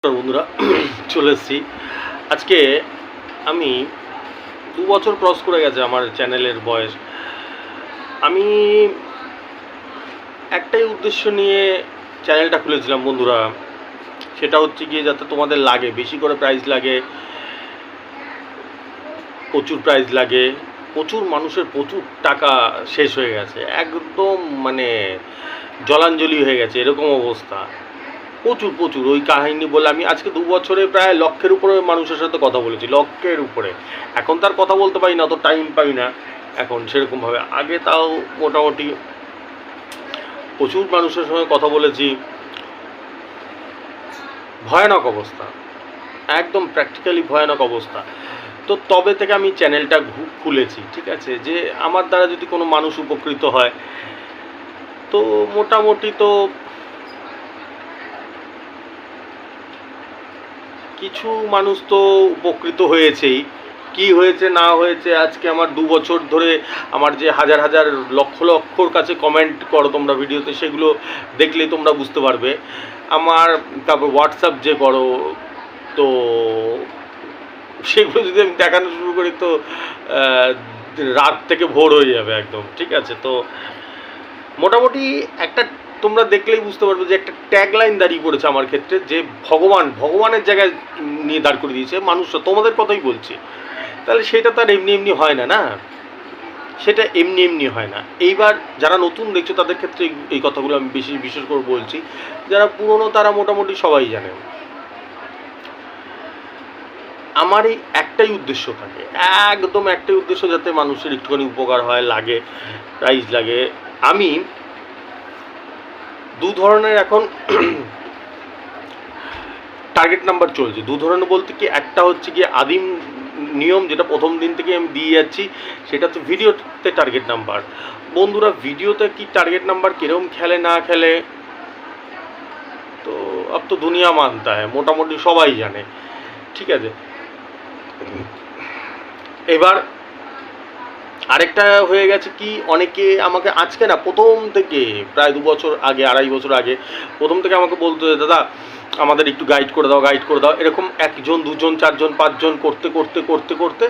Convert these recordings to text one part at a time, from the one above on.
বন্ধুরা চলে এসেছি আজকে। আমি 2 বছর ক্রস করে গেছে আমার চ্যানেলের বয়স। আমি একটাই উদ্দেশ্য নিয়ে চ্যানেলটা খুলেছিলাম বন্ধুরা, সেটা হচ্ছে গিয়ে যাতে তোমাদের লাগে, বেশি করে প্রাইজ লাগে, প্রচুর প্রাইজ লাগে। প্রচুর মানুষের প্রচুর টাকা শেষ হয়ে গেছে, একদম মানে জলাঞ্জলি হয়ে গেছে এরকম অবস্থা। প্রচুর প্রচুর ওই কাহিনী বলে আমি আজকে 2 বছরে প্রায় লক্ষের উপরে মানুষের সাথে কথা বলেছি, লক্ষের উপরে। এখন তার কথা বলতে পারি না, তো টাইম পাই না এখন সেরকমভাবে। আগে তাও মোটামুটি প্রচুর মানুষের সঙ্গে কথা বলেছি। ভয়ানক অবস্থা, একদম প্র্যাকটিক্যালি ভয়ানক অবস্থা। তো তবে থেকে আমি চ্যানেলটা খুলেছি, ঠিক আছে, যে আমার দ্বারা যদি কোনো মানুষ উপকৃত হয় তো মোটামুটি তো কিছু মানুষ তো উপকৃত হয়েছেই। কি হয়েছে না হয়েছে আজকে আমার 2 বছর ধরে আমার যে হাজার হাজার লক্ষ লক্ষর কাছে কমেন্ট করো তোমরা ভিডিওতে, সেগুলো দেখলেই তোমরা বুঝতে পারবে। আমার তারপর হোয়াটসঅ্যাপ যে করো, তো সেগুলো যদি আমি দেখানো শুরু করি তো রাত থেকে ভোর হয়ে যাবে একদম, ঠিক আছে। তো মোটামুটি একটা তোমরা দেখলেই বুঝতে পারবে যে একটা ট্যাগলাইন দাঁড়িয়ে পড়েছে আমার ক্ষেত্রে, যে ভগবানের জায়গায় নিয়ে দাঁড় করে দিয়েছে মানুষরা। তোমাদের কথাই বলছি। তাহলে সেটা তো আর এমনি এমনি হয় না, না, সেটা এমনি এমনি হয় না। এইবার যারা নতুন দেখছো তাদের ক্ষেত্রে এই কথাগুলো আমি বিশেষ করে বলছি। যারা পুরনো তারা মোটামুটি সবাই জানে। আমার এই একটাই উদ্দেশ্য থাকে, একদম একটাই উদ্দেশ্য, যাতে মানুষের একটুখানি উপকার হয়, লাগে, প্রাইজ লাগে। আমি দু ধরনের এখন টার্গেট নাম্বার চলছে। দু ধরনের বলতে কি, একটা হচ্ছে কি আদিম নিয়ম, যেটা প্রথম দিন থেকে আমি দিয়ে যাচ্ছি, সেটা হচ্ছে ভিডিওতে টার্গেট নাম্বার। বন্ধুরা ভিডিওতে কি টার্গেট নাম্বার কিরম খেলে না খেলে তো আব তো দুনিয়া মানতা হয়, মোটামুটি সবাই জানে, ঠিক আছে। এবার আরেকটা হয়ে গেছে কি, অনেকে আমাকে আজকে না, প্রথম থেকে প্রায় 2 বছর আগে, 2.5 বছর আগে প্রথম থেকে আমাকে বলতো, দাদা আমাদের একটু গাইড করে দাও, গাইড করে দাও। এরকম 1জন 2জন 4জন 5জন করতে করতে করতে করতে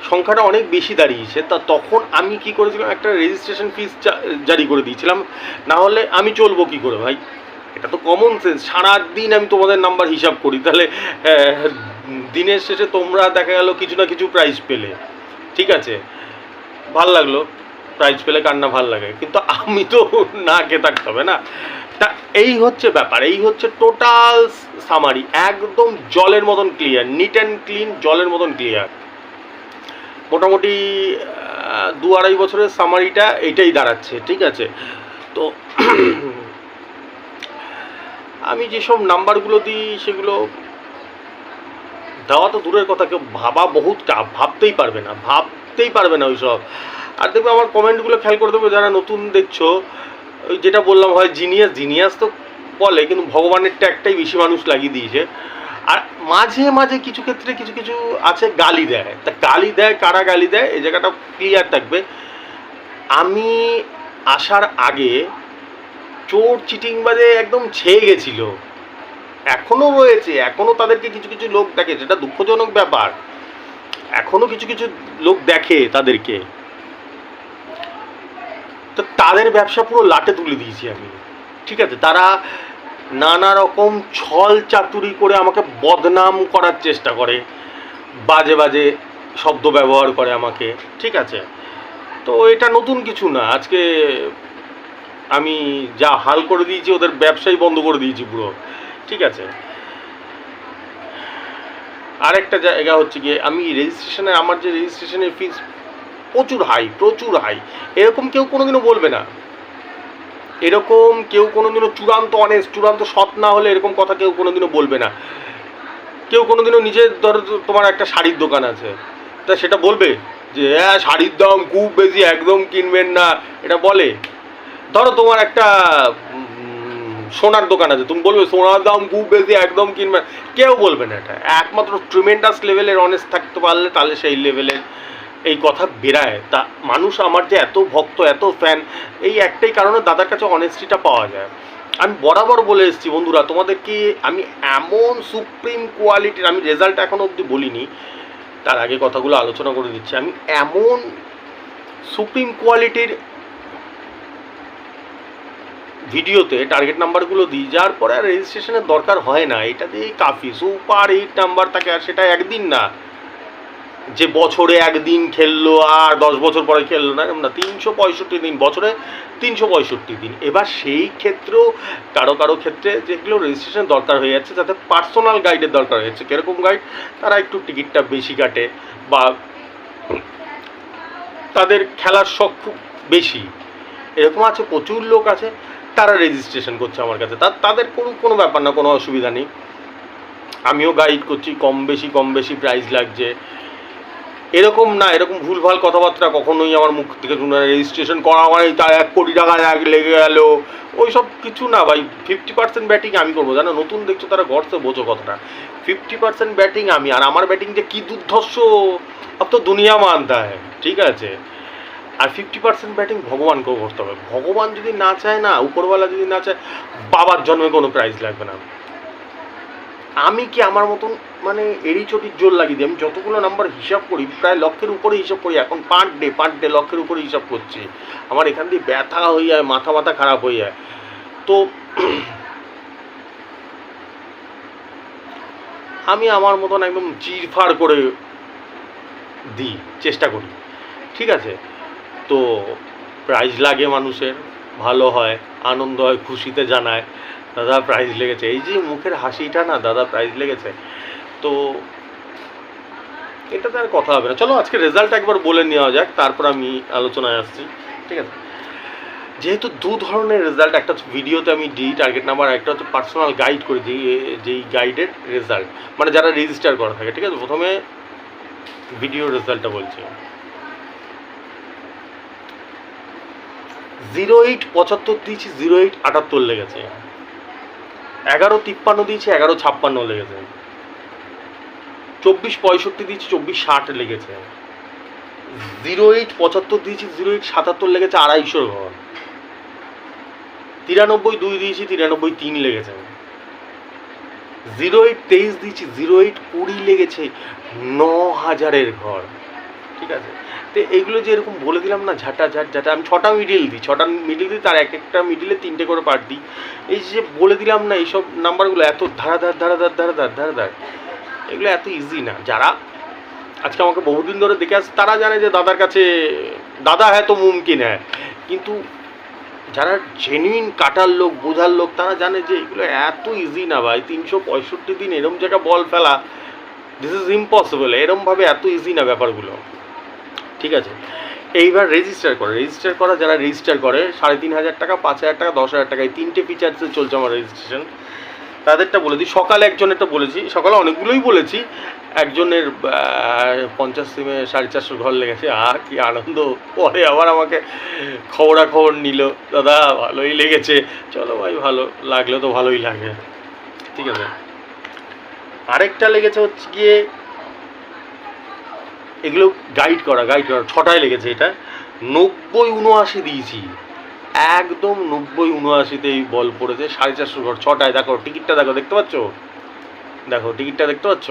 সংখ্যাটা অনেক বেশি দাঁড়িয়েছে। তা তখন আমি কি করেছিলাম, একটা রেজিস্ট্রেশন ফিস জারি করে দিয়েছিলাম। না হলে আমি চলবো কি করে ভাই? এটা তো কমন সেন্স। সারাদিন আমি তোমাদের নাম্বার হিসাব করি, তাহলে দিনের শেষে তোমরা দেখা গেল কিছু না কিছু প্রাইজ পেলে, ঠিক আছে, ভাল লাগলো। প্রাইজ পেলে কার না ভাল লাগে, কিন্তু আমি তো না খেয়ে থাকতে হবে না। তা এই হচ্ছে ব্যাপার, এই হচ্ছে টোটাল সামারি, একদম জলের মতন ক্লিয়ার, নিট অ্যান্ড ক্লিন, জলের মতন ক্লিয়ার। মোটামুটি 2-2.5 বছরের সামারিটা এইটাই দাঁড়াচ্ছে, ঠিক আছে। তো আমি যেসব নাম্বারগুলো দিই সেগুলো দেওয়া তো দূরের কথা, কেউ ভাবা বহুত চাপ, ভাবতেই পারবে না ওইসব। আর দেখবে আমার কমেন্টগুলো খেয়াল করে দেবে, যারা নতুন দেখছো, ওই যেটা বললাম, হয় জিনিয়াস তো বলে, কিন্তু ভগবানের ট্যাগটাই বেশি মানুষ লাগিয়ে দিয়েছে। আর মাঝে মাঝে কিছু ক্ষেত্রে কিছু কিছু আছে গালি দেয়। তা গালি দেয়, কারা গালি দেয় এই জায়গাটা ক্লিয়ার থাকবে। আমি আসার আগে চোর চিটিংবাজে একদম ছেয়ে গেছিল, এখনও রয়েছে, এখনও তাদেরকে কিছু কিছু লোক দেখে, যেটা দুঃখজনক ব্যাপার। এখনও কিছু কিছু লোক দেখে তাদেরকে। তো তাদের ব্যবসা পুরো লাটে তুলে দিয়েছি আমি, ঠিক আছে। তারা নানা রকম ছল চাতুরি করে আমাকে বদনাম করার চেষ্টা করে, বাজে বাজে শব্দ ব্যবহার করে আমাকে, ঠিক আছে। তো এটা নতুন কিছু না। আজকে আমি যা হাল করে দিয়েছি, ওদের ব্যবসাই বন্ধ করে দিয়েছি পুরো, ঠিক আছে। আরেকটা জায়গা হচ্ছে গিয়ে, আমি রেজিস্ট্রেশনে, আমার যে রেজিস্ট্রেশনের ফিস প্রচুর হাই, প্রচুর হাই। এরকম কেউ কোনোদিনও বলবে না, এরকম কেউ কোনোদিনও চূড়ান্ত অনেস্ট, চূড়ান্ত সৎ না হলে এরকম কথা কেউ কোনোদিনও বলবে না। কেউ কোনোদিনও নিজের, ধরো তোমার একটা শাড়ির দোকান আছে, তা সেটা বলবে যে হ্যাঁ শাড়ির দাম খুব বেশি, একদম কিনবেন না, এটা বলে? ধরো তোমার একটা সোনার দোকান আছে, তুমি বলবে সোনার দাম খুব বেশি, একদম কিনবেন? কেউ বলবে না। এটা একমাত্র ট্রিমেন্ডাস লেভেলের অনেস্ট থাকতে পারলে, তাহলে সেই লেভেলের এই কথা বেরায়। তা মানুষ আমার যে এত ভক্ত, এত ফ্যান, এই একটাই কারণে দাদার কাছে অনেস্টিটা পাওয়া যায়। আমি বরাবর বলে এসেছি বন্ধুরা, তোমাদেরকে আমি এমন সুপ্রিম কোয়ালিটির, আমি রেজাল্ট এখনো অবধি বলিনি, তার আগে কথাগুলো আলোচনা করে দিচ্ছি, আমি এমন সুপ্রিম কোয়ালিটির ভিডিওতে টার্গেট নাম্বারগুলো দিই যার পরে আর রেজিস্ট্রেশনের দরকার হয় না। এটা দিয়েই কাফি সুপার হিট নাম্বার থাকে, আর সেটা একদিন না যে বছরে একদিন খেললো আর 10 বছর পরে খেললো না, এরকম না, 365 দিন, বছরে 365 দিন। এবার সেই ক্ষেত্রেও কারো কারো ক্ষেত্রে যেগুলো রেজিস্ট্রেশন দরকার হয়ে যাচ্ছে, যাতে পার্সোনাল গাইডের দরকার হয়ে যাচ্ছে, কীরকম গাইড, তারা একটু টিকিটটা বেশি কাটে বা তাদের খেলার শখ খুব বেশি, এরকম আছে, প্রচুর লোক আছে, তারা রেজিস্ট্রেশন করছে আমার কাছে, তাদের কোনো ব্যাপার না, কোনো অসুবিধা নেই। আমিও গাইড করছি, কম বেশি প্রাইস লাগছে, এরকম না, এরকম ভুলভাল কথাবার্তা কখনোই আমার মুখ থেকে শুনে, রেজিস্ট্রেশন করা মানে তার 1 কোটি টাকা লেগে গেল, ওই সব কিছু না ভাই। 50% ব্যাটিং আমি করবো, জানো, নতুন দেখছো তারা গড়ছে, বোঝো কথাটা, 50% ব্যাটিং আমি, আর আমার ব্যাটিং যে কী দুর্ধর্ষ अब तो दुनिया मानता है, ঠিক আছে। আর 50% ব্যাটিং ভগবানকেও করতে হবে, ভগবান যদি না চায় না, উপরওয়ালা যদি না চায়, বাবার জন্মে কোনো প্রাইজ লাগবে না। আমি কি আমার মতন মানে এড়ি চটির জোর লাগিয়ে দিই, আমি যতগুলো নাম্বার হিসাব করি প্রায় লক্ষের উপরে হিসাব করি এখন, পার ডে লক্ষের উপরে হিসাব করছি, আমার এখান দিয়ে ব্যথা হয়ে যায়, মাথা খারাপ হয়ে যায়। তো আমি আমার মতন একদম চিরফাড় করে দিই, চেষ্টা করি, ঠিক আছে। তো প্রাইজ লাগে মানুষের, ভালো হয়, আনন্দ হয়, খুশিতে জানায় দাদা প্রাইজ লেগেছে, এই যে মুখের হাসিটা না, দাদা প্রাইজ লেগেছে। তো এটাতে আর কথা হবে না, চলো আজকে রেজাল্ট একবার বলে নেওয়া যাক, তারপর আমি আলোচনায় আসছি, ঠিক আছে। যেহেতু দু ধরনের রেজাল্ট, একটা হচ্ছে ভিডিওতে আমি দিই টার্গেট নাম্বার, একটা হচ্ছে পার্সোনাল গাইড করে দিই, যেই গাইডের রেজাল্ট মানে যারা রেজিস্টার করা থাকে, ঠিক আছে। প্রথমে ভিডিও রেজাল্টটা বলছি, 0875 দিয়েছি, 0878 লেগেছে, 1153 দিয়েছি, 1156 লেগেছে, 2465 দিয়েছি, 2460 লেগেছে, 0875 দিয়েছি, 0877 লেগেছে, 250 ঘর, 93 দিয়েছি, 93 লেগেছে, 0823 দিয়েছি, 0820 লেগেছে, 9000 ঘর, ঠিক আছে। তো এইগুলো যে এরকম বলে দিলাম না, ঝাঁটা, আমি 6টা মিডিল দিই, তার একটা মিডিলে 3টে করে পার্ট দিই। এই যে বলে দিলাম না, এইসব নাম্বারগুলো এত ধারাধার, এগুলো এত ইজি না। যারা আজকে আমাকে বহুদিন ধরে দেখে আসছে তারা জানে যে দাদার কাছে দাদা হ্যাঁ তো মুমকিন হ্যাঁ, কিন্তু যারা জেনুইন কাটার লোক, বোঝার লোক, তারা জানে যে এগুলো এত ইজি না ভাই। 365 দিন এরম জায়গা বল ফেলা, দিস ইজ ইম্পসিবল, এরমভাবে এত ইজি না ব্যাপারগুলো, ঠিক আছে। এইবার রেজিস্টার করা, যারা রেজিস্টার করে 3500 টাকা, 5000 টাকা, 10,000 টাকা, এই 3টে ফিচার্সে চলছে আমার রেজিস্ট্রেশন। তাদেরটা বলে দিই, সকালে একজনেরটা বলেছি, সকালে অনেকগুলোই বলেছি, একজনের 50 সিমে 450 ঘর লেগেছে, আর কি আনন্দ। পরে আবার আমাকে খবরাখবর নিল, দাদা ভালোই লেগেছে, চলো ভাই, ভালো লাগলে তো ভালোই লাগে, ঠিক আছে। আরেকটা লেগেছে হচ্ছে গিয়ে, এগুলো গাইড করা 6টায় লেগেছে, এটা 90-79 দিয়েছি, একদম 90-79তেই বল পড়েছে, 450 ঘর, 6টায়। দেখো টিকিটটা, দেখতে পাচ্ছ, টিকিটটা দেখতে পাচ্ছ,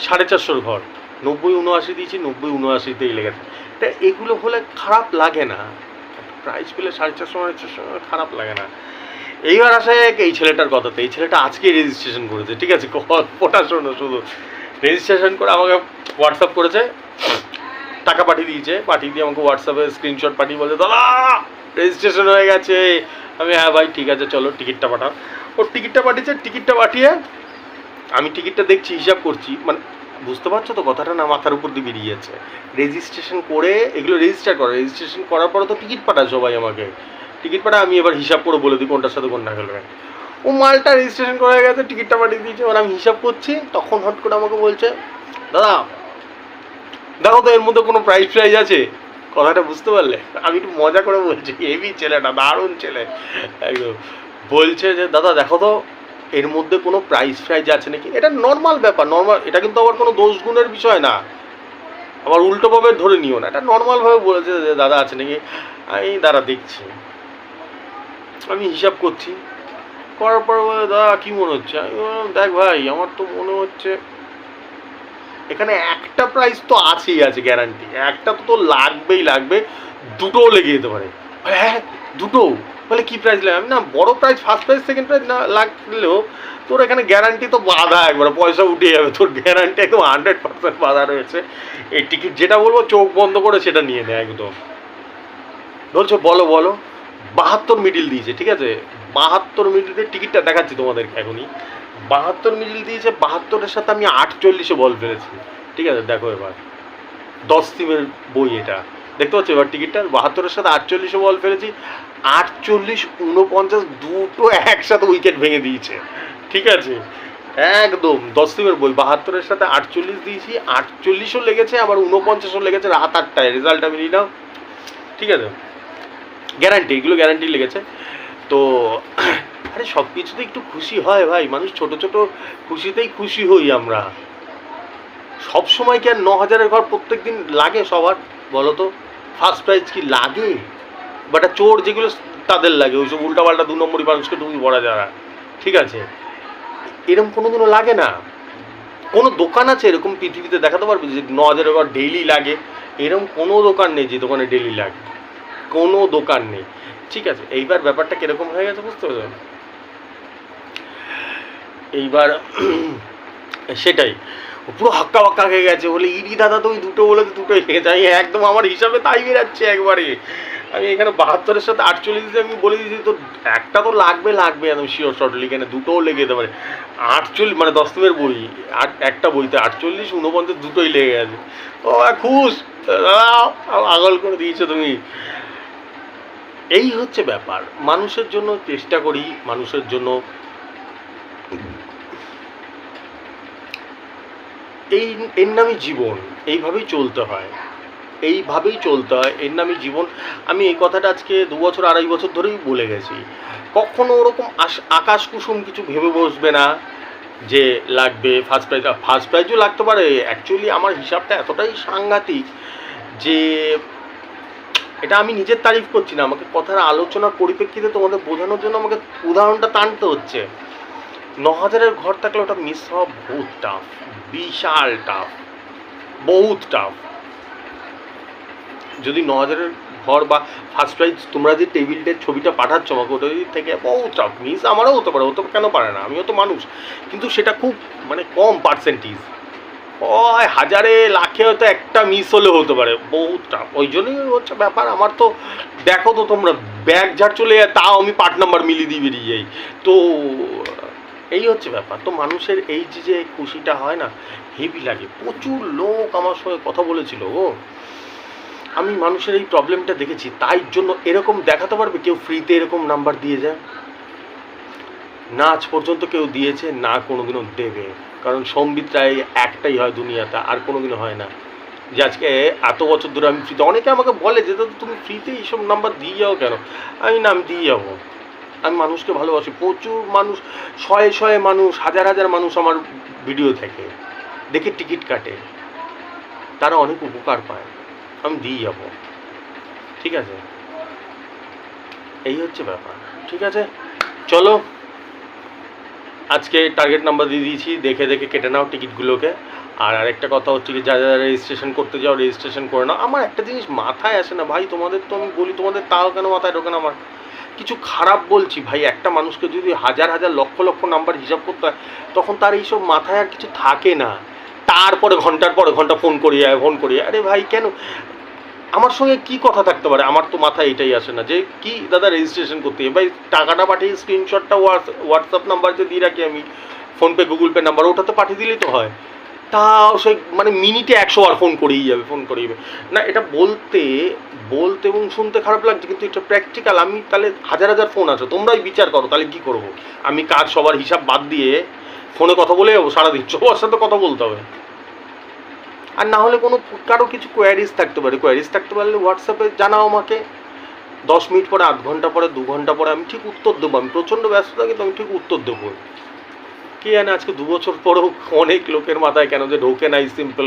450 ঘর, 90-79 দিয়েছি, 90-79তেই লেগেছে। তা এগুলো হলে খারাপ লাগে না, প্রাইস পেলে 450 খারাপ লাগে না। এইবার আসে এই ছেলেটার কথাতে, এই ছেলেটা আজকে রেজিস্ট্রেশন করেছে, ঠিক আছে। ওটা শোনো, শুধু রেজিস্ট্রেশন করে আমাকে হোয়াটসঅ্যাপ করেছে, টাকা পাঠিয়ে দিয়ে আমাকে হোয়াটসঅ্যাপে স্ক্রিনশট পাঠিয়ে বলছে দাদা রেজিস্ট্রেশন হয়ে গেছে। আমি হ্যাঁ ভাই ঠিক আছে, চলো টিকিটটা পাঠাও। ও টিকিটটা পাঠিয়েছে, টিকিটটা পাঠিয়ে আমি টিকিটটা দেখছি, হিসাব করছি, মানে বুঝতে পারছো তো কথাটা না, মাথার উপর দিয়ে বেরিয়ে যাচ্ছে। রেজিস্ট্রেশন করে এগুলো রেজিস্ট্রেশন করার পরে তো টিকিট পাঠায় সবাই আমাকে, টিকিট পাঠায়, আমি এবার হিসাব করে বলে দিই কোনটার সাথে কোনটা খেলবে। ও মালটা রেজিস্ট্রেশন করা গেছে, টিকিটটা পাঠিয়ে দিয়েছে, এবার আমি হিসাব করছি, তখন হট করে আমাকে বলছে দাদা দেখো তো এর মধ্যে কোনো প্রাইজ আছে, কথাটা বুঝতে পারলে? আমি একটু মজা করে বলছি, হেভি ছেলেটা, দারুণ ছেলে একদম। বলছে যে দাদা দেখো তো এর মধ্যে কোনো প্রাইজ আছে নাকি। এটা নর্মাল ব্যাপার, এটা কিন্তু আবার কোনো দোষ গুণের বিষয় না, আবার উল্টোভাবে ধরে নিও না, এটা নর্মালভাবে বলেছে যে দাদা আছে নাকি। আমি দাঁড়া দেখছি, আমি হিসাব করছি, করার পর বলে, দাদা কী মনে হচ্ছে? আমি বললাম, দেখ ভাই, আমার তো মনে হচ্ছে এখানে একটা প্রাইস তো আছেই আছে গ্যারান্টি, একটা তো তোর লাগবেই লাগবে, দুটোও লেগে যেতে পারে। হ্যাঁ, দুটো? বলে কী প্রাইস লাগে? আমি না, বড় price, first price, second prize না লাগলেও তোর এখানে গ্যারান্টি তো বাধা, একবার পয়সা উঠে যাবে, তোর গ্যারান্টি একদম 100% বাধা রয়েছে। এই টিকিট যেটা বলবো চোখ বন্ধ করে সেটা নিয়ে নেয় একদম। বলছো বলো বলো, 72 মিডিল দিয়েছে, ঠিক আছে? 72 মিডিলের টিকিটটা দেখাচ্ছি তোমাদেরকে এখনই। 72 মিডিল দিয়েছে, 72-এর সাথে আমি 48-এ বল ফেলেছি, ঠিক আছে? দেখো এবার 10 সিমের বই এটা, দেখতে পাচ্ছ এবার টিকিটটা? 72-এর সাথে 48-এ বল ফেলেছি, 48-49 দুটো একসাথে উইকেট ভেঙে দিয়েছে, ঠিক আছে? একদম 10 সিমের বই, 72-এর সাথে 48 দিয়েছি, 48ও লেগেছে, আবার 49ও লেগেছে রাত 8টায়, রেজাল্ট আমি নিলাম, ঠিক আছে? গ্যারান্টি, এগুলো গ্যারান্টি লেগেছে। তো আরে সব কিছুতে একটু খুশি হয় ভাই মানুষ, ছোট ছোট খুশিতেই খুশি হই আমরা। সব সময় কি আর 9,000-এর ঘর প্রত্যেক দিন লাগে সবার? বলো তো, ফার্স্ট প্রাইজ কি লাগে? বাটা চোর যেগুলো তাদের লাগে, ওইসব উল্টাপাল্টা 2 নম্বরই মানুষকে ডুবি পড়া যারা, ঠিক আছে? এরকম কোনোদিনও লাগে না। কোনো দোকান আছে এরকম পৃথিবীতে দেখাতে পারবে যে 9,000-এর ঘর ডেইলি লাগে? এরকম কোনো দোকান নেই যে দোকানে ডেইলি লাগে, কোনো দোকান নেই, ঠিক আছে? এইবার ব্যাপারটা কিরকম হয়ে গেছে বুঝতে পারছো? এইবার সেটাই, পুরো হাক্কা বাক্কা হয়ে গেছে, বলে ইডি দাদা তো ওই দুটো বলে তো দুটোই লেগেছে। আমি একদম আমার হিসাবে তাই বেরাচ্ছে একবারে। আমি এখানে 72-এর সাথে 48 আমি বলে দিয়েছি, তো একটা তো লাগবে লাগবে একদম শিওর শর্টলি, এখানে দুটোও লেগে যেতে পারে। 48 মানে 10 দিনের বই, একটা বইতে 48, 49 দুটোই লেগে গেছে। ও খুশ, আগল করে দিয়েছো তুমি। এই হচ্ছে ব্যাপার, মানুষের জন্য চেষ্টা করি, মানুষের জন্য এর নামই জীবন, এইভাবেই চলতে হয়, এইভাবেই চলতে হয়, এর নামই জীবন। আমি এই কথাটা আজকে 2 বছর 2.5 বছর ধরেই বলে গেছি। কখনো ওরকম আকাশ কুসুম কিছু ভেবে বসবে না যে লাগবে ফার্স্ট প্রাইজ। ফার্স্ট প্রাইজও লাগতে পারে, অ্যাকচুয়ালি আমার হিসাবটা এতটাই সাংঘাতিক যে এটা আমি নিজের তারিফ করছি না, আমাকে কথার আলোচনার পরিপ্রেক্ষিতে তোমাদের বোঝানোর জন্য আমাকে উদাহরণটা টানতে হচ্ছে। 9,000-এর ঘর থাকলে ওটা মিস হওয়া বহুত টাফ, বিশাল টাফ, বহুত টাফ। যদি 9,000-এর ঘর বা ফার্স্ট প্রাইজ, তোমরা যে টেবিলটার ছবিটা পাঠাচ্ছ আমাকে, ওটা থেকে বহুত টাফ মিস আমারও হতে পারে, হতে কেন পারে না? আমিও তো মানুষ, কিন্তু সেটা খুব মানে কম পার্সেন্টেজ, ওই হাজারে লাখে হয়তো একটা মিস হলে হতে পারে, বহুত টাফ। ওই জন্যই হচ্ছে ব্যাপার। আমার তো দেখো তো তোমরা, ব্যাগ ঝাড় চলে যায় তাও আমি পার্ট নাম্বার মিলিয়ে দিয়ে বেরিয়ে যাই। তো এই হচ্ছে ব্যাপার। তো মানুষের এই যে খুশিটা হয় না, হেভি লাগে। প্রচুর লোক আমার সঙ্গে কথা বলেছিল, আমি মানুষের এই প্রবলেমটা দেখেছি, তাই জন্য এরকম দেখাতে পারবে কেউ ফ্রিতে এরকম নাম্বার দিয়ে যায়? না আজ পর্যন্ত কেউ দিয়েছে, না কোনোদিনও দেবে। কারণ সম্বিত রায় একটাই হয় দুনিয়াতে, আর কোনোদিনও হয় না। যে আজকে এত বছর ধরে আমি ফ্রিতে, অনেকে আমাকে বলে যে দাদা তুমি ফ্রিতে এইসব নাম্বার দিয়ে যাও কেন? আমি না, আমি দিয়ে যাবো। আমি মানুষকে ভালোবাসি। প্রচুর মানুষ, শয়ে শয়ে মানুষ, হাজার হাজার মানুষ আমার ভিডিও থেকে দেখে টিকিট কাটে, তারা অনেক উপকার পায়, আমি দিয়ে যাব, ঠিক আছে? এই হচ্ছে ব্যাপার, ঠিক আছে? চলো, আজকে টার্গেট নাম্বার দিয়ে দিয়েছি, দেখে দেখে কেটে নাও টিকিটগুলোকে। আর আরেকটা কথা হচ্ছে কি, যারা যারা রেজিস্ট্রেশন করতে যাও রেজিস্ট্রেশন করে নাও। আমার একটা জিনিস মাথায় আসে না ভাই, তোমাদের তো আমি বলি, তোমাদের তাও কেন মাথায় ঢোকে না? আমার কিছু খারাপ বলছি ভাই, একটা মানুষকে যদি হাজার হাজার লক্ষ লক্ষ নাম্বার হিসাব করতে হয়, তখন তার এইসব মাথায় আর কিছু থাকে না। তারপরে ঘন্টার পরে ঘন্টা ফোন করিয়ে আরে ভাই কেন? আমার সঙ্গে কি কথা থাকতে পারে? আমার তো মাথায় এটাই আসে না যে কি দাদা রেজিস্ট্রেশন করতে হবে ভাই, টাকাটা পাঠিয়ে স্ক্রিনশটটা হোয়াটসঅ্যাপ নাম্বার যে দিয়ে রাখি আমি, ফোনপে গুগল পে নাম্বার, ওটাতে পাঠিয়ে দিলেই তো হয়। তাও সেই মানে মিনিটে 100 বার ফোন করেই যাবে, ফোন করেই যাবে। না, এটা বলতে বলতে এবং শুনতে খারাপ লাগছে, কিন্তু এটা প্র্যাকটিক্যাল। আমি তাহলে হাজার হাজার ফোন আছে, তোমরাই বিচার করো, তাহলে কি করব? আমি কাজ সবার হিসাব বাদ দিয়ে ফোনে কথা বলে যাবো সারাদিন? সবার সাথে কথা বলতে হবে। আর না হলে কোনো কারো কিছু কোয়ারিজ থাকতে পারে, কোয়ারিজ থাকতে পারলে হোয়াটসঅ্যাপে জানাও আমাকে, 10 মিনিট পরে, আধ ঘন্টা পরে, 2 ঘন্টা পরে আমি ঠিক উত্তর দেবো। আমি প্রচণ্ড ব্যস্ত থাকি, তো আমি ঠিক উত্তর দেবো। কে জানে আজকে 2 বছর পরেও অনেক লোকের মাথায় কেন যে ঢোকে না এই সিম্পল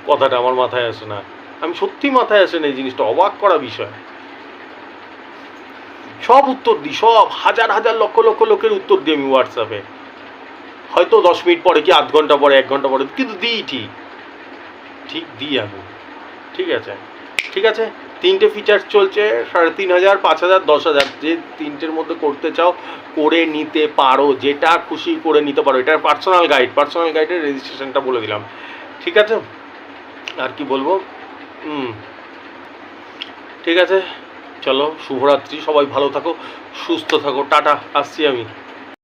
কথাটা, আমার মাথায় আসে না। আমি সত্যি মাথায় আসে না এই জিনিসটা, অবাক করা বিষয়। সব উত্তর দিই, সব হাজার হাজার লক্ষ লক্ষ লোকের উত্তর দিই আমি হোয়াটসঅ্যাপে। হয়তো 10 মিনিট পরে কি আধ ঘন্টা পরে 1 ঘন্টা পরে, কিন্তু দিই ঠিক ঠিক দিই আমি। ঠিক আছে, ঠিক আছে। 3টে ফিচার চলছে 3,500, 5,000, 10,000, যে 3টের মধ্যে করতে চাও করে নিতে পারো, যেটা খুশি করে নিতে পারো। এটা পার্সোনাল গাইডের রেজিস্ট্রেশনটা বলে দিলাম। ঠিক আছে, আর কি বলবো। ঠিক আছে, চলো শুভরাত্রি, সবাই ভালো থাকো, সুস্থ থাকো, টাটা, আসছি আমি।